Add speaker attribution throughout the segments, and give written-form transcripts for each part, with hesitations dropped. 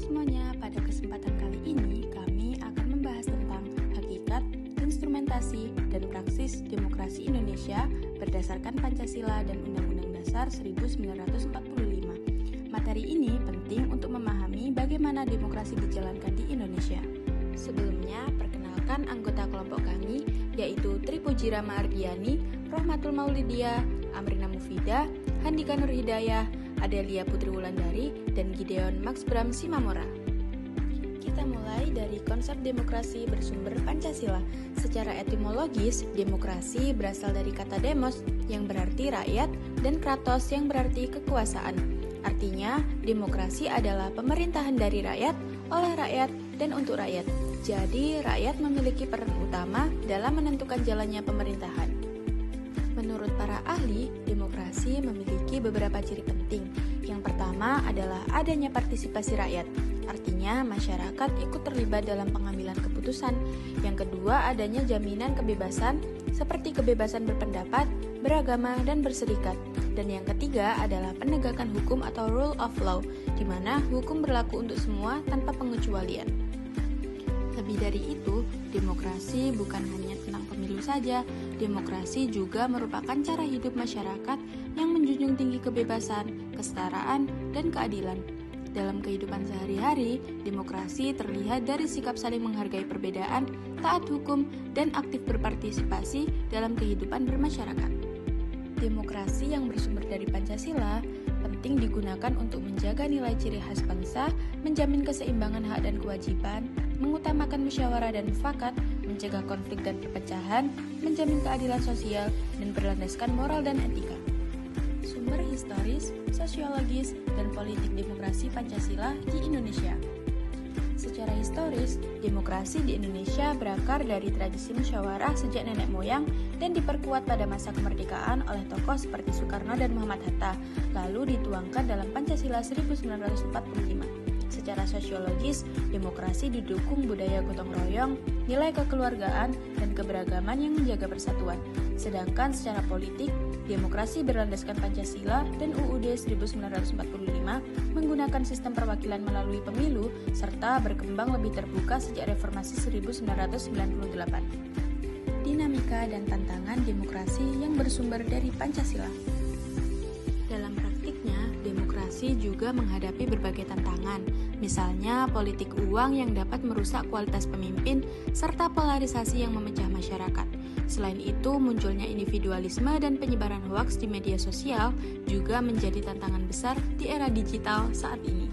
Speaker 1: semuanya, pada kesempatan kali ini kami akan membahas tentang hakikat, instrumentasi, dan praksis demokrasi Indonesia berdasarkan Pancasila dan Undang-Undang Dasar 1945. Materi ini penting untuk memahami bagaimana demokrasi dijalankan di Indonesia. Sebelumnya, perkenalkan anggota kelompok kami, yaitu Tripuji Rama Ardiani, Rohmatul Maulidia, Amrina Mufidah, Handika Nur Hidayah, Adelia Putri Wulandari, dan Gideon Max Bram Simamora. Kita mulai dari konsep demokrasi bersumber Pancasila. Secara etimologis, demokrasi berasal dari kata demos yang berarti rakyat dan kratos yang berarti kekuasaan. Artinya, demokrasi adalah pemerintahan dari rakyat, oleh rakyat, dan untuk rakyat. Jadi, rakyat memiliki peran utama dalam menentukan jalannya pemerintahan. Menurut para ahli, demokrasi memiliki beberapa ciri penting. Yang pertama adalah adanya partisipasi rakyat, artinya masyarakat ikut terlibat dalam pengambilan keputusan. Yang kedua, adanya jaminan kebebasan, seperti kebebasan berpendapat, beragama, dan berserikat. Dan yang ketiga adalah penegakan hukum atau rule of law, di mana hukum berlaku untuk semua tanpa pengecualian. Lebih dari itu, demokrasi bukan hanya tentang pemilu saja. Demokrasi juga merupakan cara hidup masyarakat yang menjunjung tinggi kebebasan, kesetaraan, dan keadilan. Dalam kehidupan sehari-hari, demokrasi terlihat dari sikap saling menghargai perbedaan, taat hukum, dan aktif berpartisipasi dalam kehidupan bermasyarakat. Demokrasi yang bersumber dari Pancasila penting digunakan untuk menjaga nilai ciri khas bangsa, menjamin keseimbangan hak dan kewajiban, mengutamakan musyawarah dan mufakat, mencegah konflik dan perpecahan, menjamin keadilan sosial, dan berlandaskan moral dan etika. Sumber historis, sosiologis, dan politik demokrasi Pancasila di Indonesia. Secara historis, demokrasi di Indonesia berakar dari tradisi musyawarah sejak nenek moyang dan diperkuat pada masa kemerdekaan oleh tokoh seperti Soekarno dan Muhammad Hatta, lalu dituangkan dalam Pancasila 1945. Secara sosiologis, demokrasi didukung budaya gotong royong, nilai kekeluargaan, dan keberagaman yang menjaga persatuan. Sedangkan secara politik, demokrasi berlandaskan Pancasila dan UUD 1945 menggunakan sistem perwakilan melalui pemilu serta berkembang lebih terbuka sejak reformasi 1998. Dinamika dan tantangan demokrasi yang bersumber dari Pancasila. Dalam praktiknya, demokrasi juga menghadapi berbagai tantangan, misalnya politik uang yang dapat merusak kualitas pemimpin, serta polarisasi yang memecah masyarakat. Selain itu, munculnya individualisme dan penyebaran hoaks di media sosial juga menjadi tantangan besar di era digital saat ini.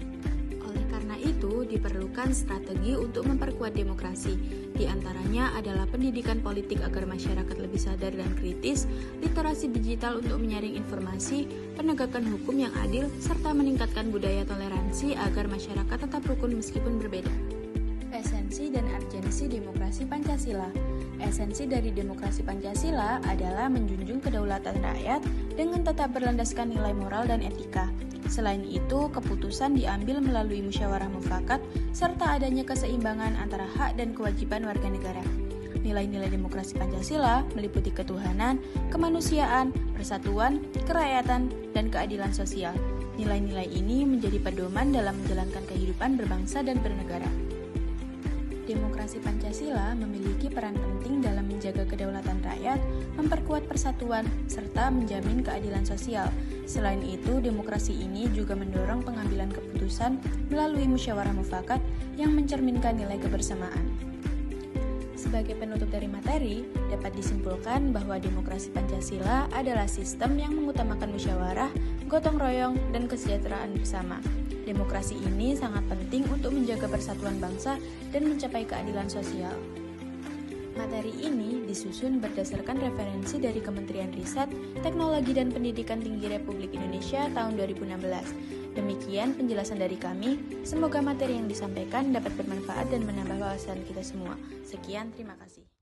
Speaker 1: Oleh karena itu, diperlukan strategi untuk memperkuat demokrasi. Di antaranya adalah pendidikan politik agar masyarakat lebih sadar dan kritis, literasi digital untuk menyaring informasi, penegakan hukum yang adil, serta meningkatkan budaya toleransi agar masyarakat tetap rukun meskipun berbeda. Esensi dan urgensi demokrasi Pancasila. Esensi dari demokrasi Pancasila adalah menjunjung kedaulatan rakyat dengan tetap berlandaskan nilai moral dan etika. Selain itu, keputusan diambil melalui musyawarah mufakat serta adanya keseimbangan antara hak dan kewajiban warga negara. Nilai-nilai demokrasi Pancasila meliputi ketuhanan, kemanusiaan, persatuan, kerakyatan, dan keadilan sosial. Nilai-nilai ini menjadi pedoman dalam menjalankan kehidupan berbangsa dan bernegara. Demokrasi Pancasila memiliki peran penting dalam menjaga kedaulatan rakyat, memperkuat persatuan, serta menjamin keadilan sosial. Selain itu, demokrasi ini juga mendorong pengambilan keputusan melalui musyawarah mufakat yang mencerminkan nilai kebersamaan. Sebagai penutup dari materi, dapat disimpulkan bahwa demokrasi Pancasila adalah sistem yang mengutamakan musyawarah, gotong royong, dan kesejahteraan bersama. Demokrasi ini sangat penting untuk menjaga persatuan bangsa dan mencapai keadilan sosial. Materi ini disusun berdasarkan referensi dari Kementerian Riset, Teknologi dan Pendidikan Tinggi Republik Indonesia tahun 2016. Demikian penjelasan dari kami. Semoga materi yang disampaikan dapat bermanfaat dan menambah wawasan kita semua. Sekian, terima kasih.